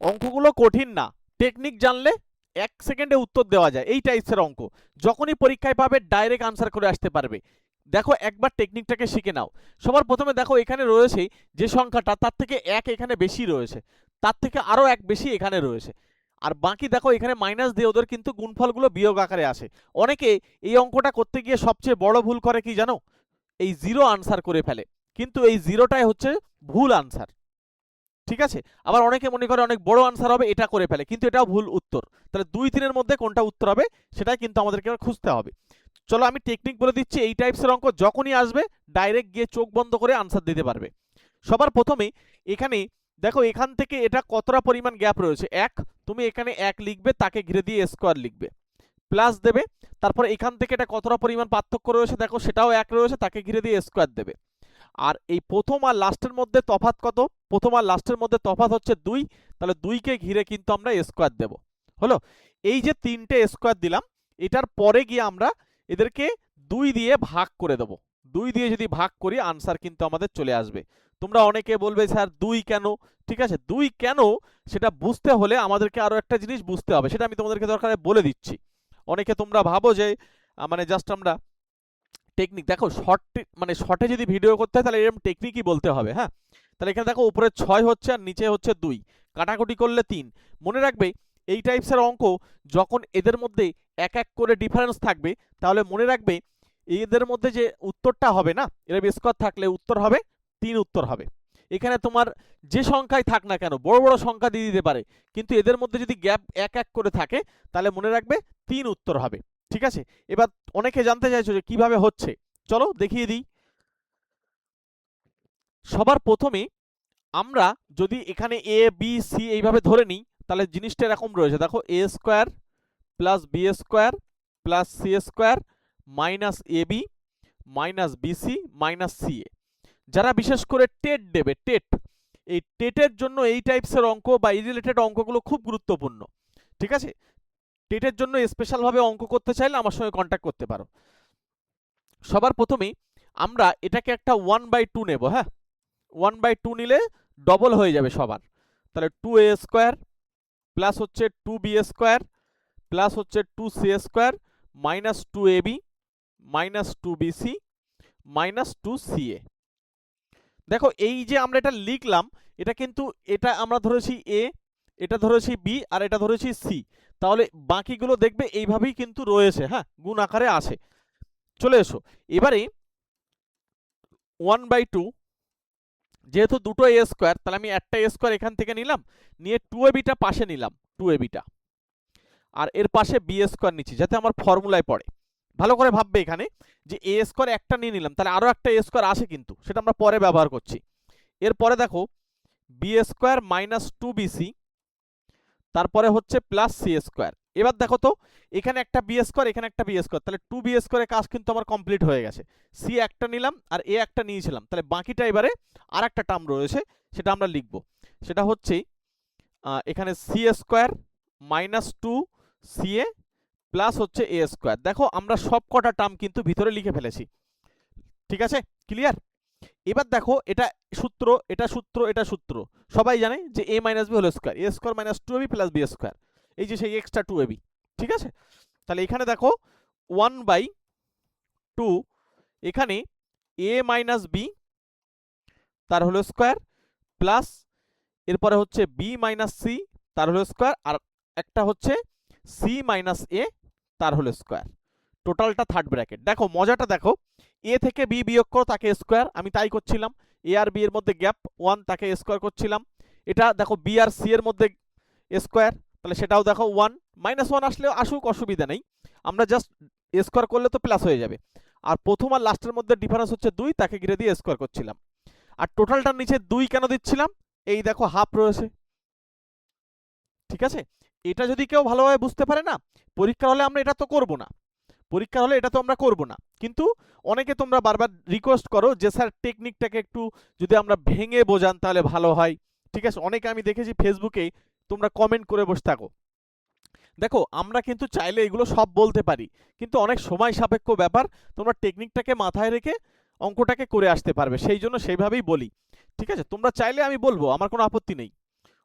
অঙ্কগুলো কঠিন না, টেকনিক জানলে 1 সেকেন্ডে উত্তর দেওয়া যায়। এই টাইপসের অঙ্ক যখনই পরীক্ষায় পাবে ডাইরেক্ট আনসার করে আসতে পারবে। দেখো একবার টেকনিকটাকে শিখে নাও। সবার প্রথমে দেখো এখানে রয়েছে যে সংখ্যাটা তার থেকে 1 এখানে বেশি রয়েছে, তার থেকে আরো 1 বেশি এখানে রয়েছে। আর বাকি দেখো এখানে মাইনাস দিয়ে ওদের কিন্তু গুণফলগুলো বিয়োগ আকারে আসে। অনেকে এই অঙ্কটা করতে গিয়ে সবচেয়ে বড় ভুল করে কি জানো? এই জিরো আনসার করে ফেলে, কিন্তু এই জিরোটাই হচ্ছে ভুল আনসার। ঠিক আছে, আবার অনেকে মনে করে অনেক বড় আনসার হবে এটা করে ফেলে, কিন্তু এটাও ভুল উত্তর। তাহলে 2-3 এর মধ্যে কোনটা উত্তর হবে সেটাই কিন্তু আমাদেরকে খুঁজতে হবে। চলো আমি টেকনিক বলে দিচ্ছি, এই টাইপসের অঙ্ক যখনই আসবে ডাইরেক্ট গিয়ে চোখ বন্ধ করে আনসার দিতে পারবে। সবার প্রথমে এখানে দেখো এখান থেকে এটা কতটা পরিমাণ গ্যাপ রয়েছে 1, তুমি এখানে 1 লিখবে, তাকে ঘিরে দিয়ে স্কোয়ার লিখবে, প্লাস দেবে। তারপর এখান থেকে এটা কতটা পরিমাণ পার্থক্য রয়েছে দেখো, সেটাও 1 রয়েছে, তাকে ঘিরে দিয়ে স্কোয়ার দেবে। আর এই প্রথম আর লাস্টের মধ্যে তফাৎ কত? প্রথম আর লাস্টের মধ্যে তফাৎ হচ্ছে 2, তাহলে 2 কে ঘিরে কিন্তু আমরা স্কোয়ার দেব। হলো, এই যে 3টে স্কোয়ার দিলাম, এটার পরে গিয়ে আমরা এদেরকে 2 দিয়ে ভাগ করে দেব। 2 দিয়ে যদি ভাগ করি আনসার কিন্তু আমাদের চলে আসবে। তোমরা অনেকে বলবে স্যার 2 কেন? ঠিক আছে, 2 কেন সেটা বুঝতে হলে আমাদেরকে আরো একটা জিনিস বুঝতে হবে, সেটা আমি তোমাদেরকে দরকারে বলে দিচ্ছি। অনেকে তোমরা ভাবো যে মানে জাস্ট আমরা টেকনিক, দেখো মানে শর্টে যদি ভিডিও করতে হয় তাহলে এরকম টেকনিকই বলতে হবে। হ্যাঁ, তাহলে এখানে দেখো উপরে 6 হচ্ছে আর নিচে হচ্ছে 2, কাটাকুটি করলে 3। মনে রাখবে এই টাইপসের অঙ্ক যখন এদের মধ্যে এক এক করে ডিফারেন্স থাকবে, তাহলে মনে রাখবে এদের মধ্যে যে উত্তরটা হবে না, এর স্কোয়ার থাকলে উত্তর হবে 3 উত্তর হবে। এখানে তোমার যে সংখ্যায় থাক না কেন বড় বড় সংখ্যা দিয়ে দিতে পারে, কিন্তু এদের মধ্যে যদি গ্যাপ এক এক করে থাকে তাহলে মনে রাখবে 3 উত্তর হবে। ঠিক আছে, এবার অনেকে জানতে চাইছো যে কিভাবে হচ্ছে, চলো দেখিয়ে দিই। সবার প্রথমে আমরা যদি এখানে এ বি সি এইভাবে ধরে নিই, তাহলে জিনিসটা এরকম রয়েছে দেখো, A square plus B square plus C square minus A B minus BC minus C A. যারা বিশেষ করে টেট দেবে, টেট, এই টেটের জন্য এই টাইপসের অঙ্ক বা এই রিলেটেড অঙ্কগুলো খুব গুরুত্বপূর্ণ। ঠিক আছে, টেটের জন্য স্পেশালভাবে অঙ্ক করতে চাইলে আমার সঙ্গে কন্ট্যাক্ট করতে পারো। সবার প্রথমে আমরা এটাকে একটা 1/2 নেব। হ্যাঁ, 1/2 নিলে ডবল হয়ে যাবে সবার। তাহলে 2a স্কোয়ার প্লাস হচ্ছে 2b স্কোয়ার প্লাস হচ্ছে 2c square minus 2ab minus 2bc minus 2ca। দেখো এই যে আমরা এটা লিখলাম, এটা কিন্তু এটা আমরা ধরেছি a, এটা ধরেছি b আর এটা ধরেছি c, তাহলে বাকিগুলো দেখবে এইভাবেই কিন্তু রয়েছে। হ্যাঁ, গুণ আকারে আছে। চলে এসো এবারে 1/2, যেহেতু দুটো এ স্কোয়ার তাহলে আমি একটা এ স্কোয়ার এখান থেকে নিলাম, নিয়ে 2abটা পাশে নিলাম, 2abটা, আর এর পাশে বি স্কোয়ার নিচ্ছি যাতে আমার ফর্মুলায় পড়ে। ভালো করে ভাববে এখানে যে এ স্কোয়ার একটা নিয়ে নিলাম, তাহলে আরো একটা এ স্কোয়ার আসে কিন্তু সেটা আমরা পরে ব্যবহার করছি। এরপরে দেখো বি স্কোয়ার মাইনাস 2bc, তারপরে হচ্ছে প্লাস সি স্কোয়ার। এবার দেখো তো এখানে একটা বি স্কোয়ার এখানে একটা বি স্কোয়ার, তাহলে 2b স্কোয়ারের কাজ কিন্তু আমার কমপ্লিট হয়ে গেছে। সি একটা নিলাম আর এ একটা নিয়েছিলাম, তাহলে বাকিটা এবারে আর একটা টার্ম রয়েছে সেটা আমরা লিখব। সেটা হচ্ছে এখানে C square minus 2ca plus হচ্ছে এ স্কোয়ার। দেখো আমরা সব কটা টার্ম কিন্তু ভিতরে লিখে ফেলেছি। ঠিক আছে, ক্লিয়ার? এবার দেখো এটা সূত্র, এটা সূত্র, এটা সূত্র সবাই জানে যে a minus B whole square, A square minus 2ab plus B square, এই যে সেই এক্সট্রা 2ab। ঠিক আছে, তাহলে এখানে দেখো 1/2 এখানে a মাইনাস বি তার হোল স্কোয়ার প্লাস এরপরে হচ্ছে বি মাইনাস সি তার হোল স্কোয়ার, আর একটা হচ্ছে সি মাইনাস এ তার হোল স্কোয়ার, টোটালটা থার্ড ব্র্যাকেট। দেখো মজাটা দেখো, এ থেকে বি বিয়োগ করো তাকে স্কোয়ার, আমি তাই করছিলাম। এ আর বি এর মধ্যে গ্যাপ 1, তাকে স্কোয়ার করছিলাম। এটা দেখো বি আর সি এর মধ্যে স্কোয়ার, তাহলে সেটাও দেখো 1, -1 আসলেও আসুক, অসুবিধা নেই, আমরা জাস্ট স্কোয়ার করলে তো প্লাস হয়ে যাবে। আর প্রথম আর লাস্টের মধ্যে ডিফারেন্স হচ্ছে 2, তাকে ঘিরে দিয়ে স্কোয়ার করছিলাম। আর টোটালটার নিচে 2 কেন দিচ্ছিলাম? এই দেখো হাফ রয়েছে। ঠিক আছে, এটা যদি কেউ ভালোভাবে বুঝতে পারে না, পরীক্ষা হলে আমরা এটা তো করব না, পরীক্ষা হলে এটা তো আমরা করব না। কিন্তু অনেকে তোমরা বারবার রিকোয়েস্ট করো যে স্যার টেকনিকটাকে একটু যদি আমরা ভেঙে বোঝান তাহলে ভালো হয়। ঠিক আছে, অনেকে আমি দেখেছি ফেসবুকে তোমরা কমেন্ট করে বসে থাকো। দেখো আমরা কিন্তু চাইলে এগুলো সব বলতে পারি, কিন্তু অনেক সময় সাপেক্ষ ব্যাপার, তোমরা টেকনিকটাকে মাথায় রেখে অঙ্কটাকে করে আসতে পারবে, সেই জন্য সেইভাবেই বলি। ঠিক আছে, তোমরা চাইলে আমি বলবো, আমার কোনো আপত্তি নেই।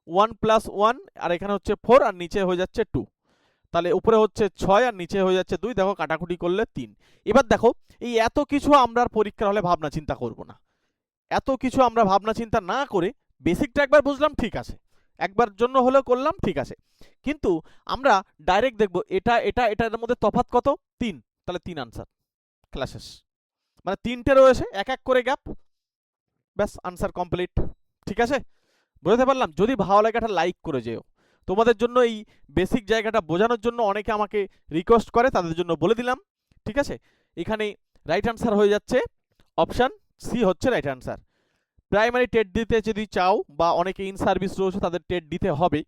1 + 1 আর এখানে হচ্ছে 4 আর নিচে হয়ে যাচ্ছে 2, তাহলে উপরে হচ্ছে 6 আর নিচে হয়ে যাচ্ছে 2, দেখো কাটাকুটি করলে 3। এবার দেখো এই এত কিছু আমরা আর পরীক্ষার হলে ভাবনা চিন্তা করব না, এত কিছু আমরা ভাবনা চিন্তা না করে বেসিকটা একবার বুঝলাম ঠিক আছে, একবার জন্য হলেও করলাম ঠিক আছে, কিন্তু আমরা ডাইরেক্ট দেখব এটা এটা এটার মধ্যে তফাৎ কত, 3, তাহলে 3 আনসার, ক্লাস শেষ। মানে 3টে রয়েছে, এক এক করে গ্যাপ, ব্যাস আনসার কমপ্লিট। ঠিক আছে, বুঝতে পারলাম? যদি ভালো লাগে একটা লাইক করে যেও। তোমাদের জন্য এই বেসিক জায়গাটা বোঝানোর জন্য অনেকে আমাকে রিকোয়েস্ট করে, তাদের জন্য বলে দিলাম। ঠিক আছে, এখানে রাইট আনসার হয়ে যাচ্ছে অপশান সি হচ্ছে রাইট আনসার। প্রাইমারি টেট দিতে যদি চাও বা অনেকে ইন সার্ভিস রয়েছে তাদের টেট দিতে হবে,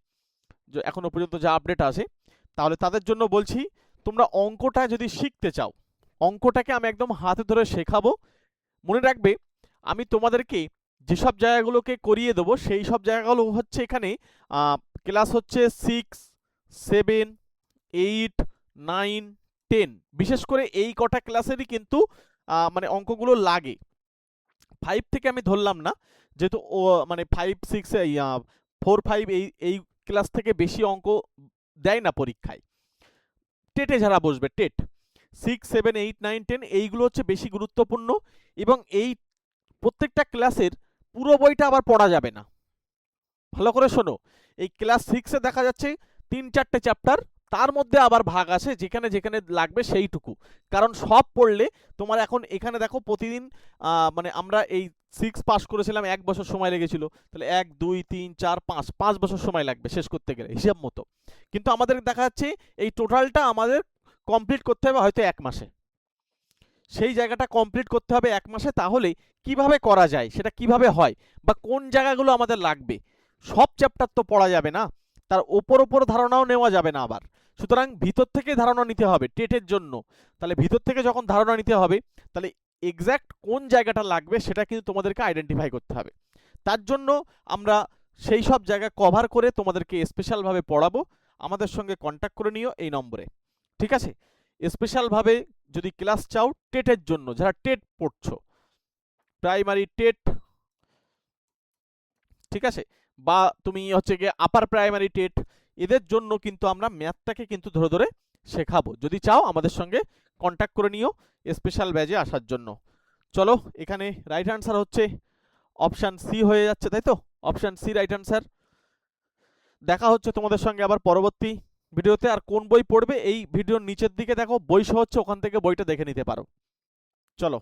এখনো পর্যন্ত যা আপডেট আছে, তাহলে তাদের জন্য বলছি তোমরা অঙ্কটা যদি শিখতে চাও, অঙ্কটাকে আমি একদম হাতে ধরে শেখাবো। মনে রাখবে আমি তোমাদেরকে যেসব জায়গাগুলোকে করিয়ে দেবো সেই সব জায়গাগুলো হচ্ছে এখানে ক্লাস হচ্ছে 6, 7, 8, 9, 10, বিশেষ করে এই কটা ক্লাসেরই কিন্তু মানে অঙ্কগুলো লাগে। 5 থেকে আমি ধরলাম না, যেহেতু ও মানে 5, 6, 4, 5 এই ক্লাস থেকে বেশি অঙ্ক দেয় না পরীক্ষায়। টেটে যারা বসবে, টেট 6, 7, 8, 9, 10 এইগুলো হচ্ছে বেশি গুরুত্বপূর্ণ, এবং এই প্রত্যেকটা ক্লাসের পুরো বইটা আবার পড়া যাবে না। ভালো করে শোনো, এই ক্লাস 6-এ দেখা যাচ্ছে 3-4টে চ্যাপ্টার, তার মধ্যে আবার ভাগ আছে যেখানে যেখানে লাগবে সেইটুকু, কারণ সব পড়লে তোমার এখন এখানে দেখো প্রতিদিন মানে আমরা এই 6 পাস করেছিলাম 1 বছর সময় লেগেছিল, তাহলে 1, 2, 3, 4, 5 বছর সময় লাগবে শেষ করতে গেলে হিসাব মতো, কিন্তু আমাদের দেখা যাচ্ছে এই টোটালটা আমাদের কমপ্লিট করতে হবে হয়তো 1 মাসে। সেই জায়গাটা কমপ্লিট করতে হবে 1 মাসে, তাহলে কিভাবে করা যায়, সেটা কিভাবে হয়, বা কোন জায়গাগুলো আমাদের লাগবে, সব চ্যাপ্টার তো পড়া যাবে না, তার ওপর ধারণাও নেওয়া যাবে না আবার। সুতরাং ভিতর থেকে ধারণা নিতে হবে টেটের জন্য। তাহলে ভিতর থেকে যখন ধারণা নিতে হবে, তাহলে এক্স্যাক্ট কোন জায়গাটা লাগবে সেটা কিন্তু তোমাদেরকে আইডেন্টিফাই করতে হবে। তার জন্য আমরা সেই সব জায়গা কভার করে তোমাদেরকে স্পেশালভাবে পড়াবো। আমাদের সঙ্গে কন্ট্যাক্ট করে নিও এই নম্বরে। ঠিক আছে, স্পেশালভাবে যদি ক্লাস চাও টেটের জন্য, যারা টেট পড়ছো, প্রাইমারি টেট, ঠিক আছে, বা তুমি হচ্ছে গিয়ে আপার প্রাইমারি টেট, এদের জন্য কিন্তু আমরা ম্যাথটাকে কিন্তু ধরে ধরে শেখাবো। যদি চাও আমাদের সঙ্গে কন্ট্যাক্ট করে নিও স্পেশাল ব্যাচে আসার জন্য। চলো, এখানে রাইট আনসার হচ্ছে অপশান সি হয়ে যাচ্ছে, তাই তো? Option C right answer. দেখা হচ্ছে তোমাদের সঙ্গে আবার পরবর্তী ভিডিওতে। আর কোন বই পড়বে এই ভিডিওর নিচের দিকে দেখো বই সহ হচ্ছে, ওখান থেকে বইটা দেখে নিতে পারো। চলো।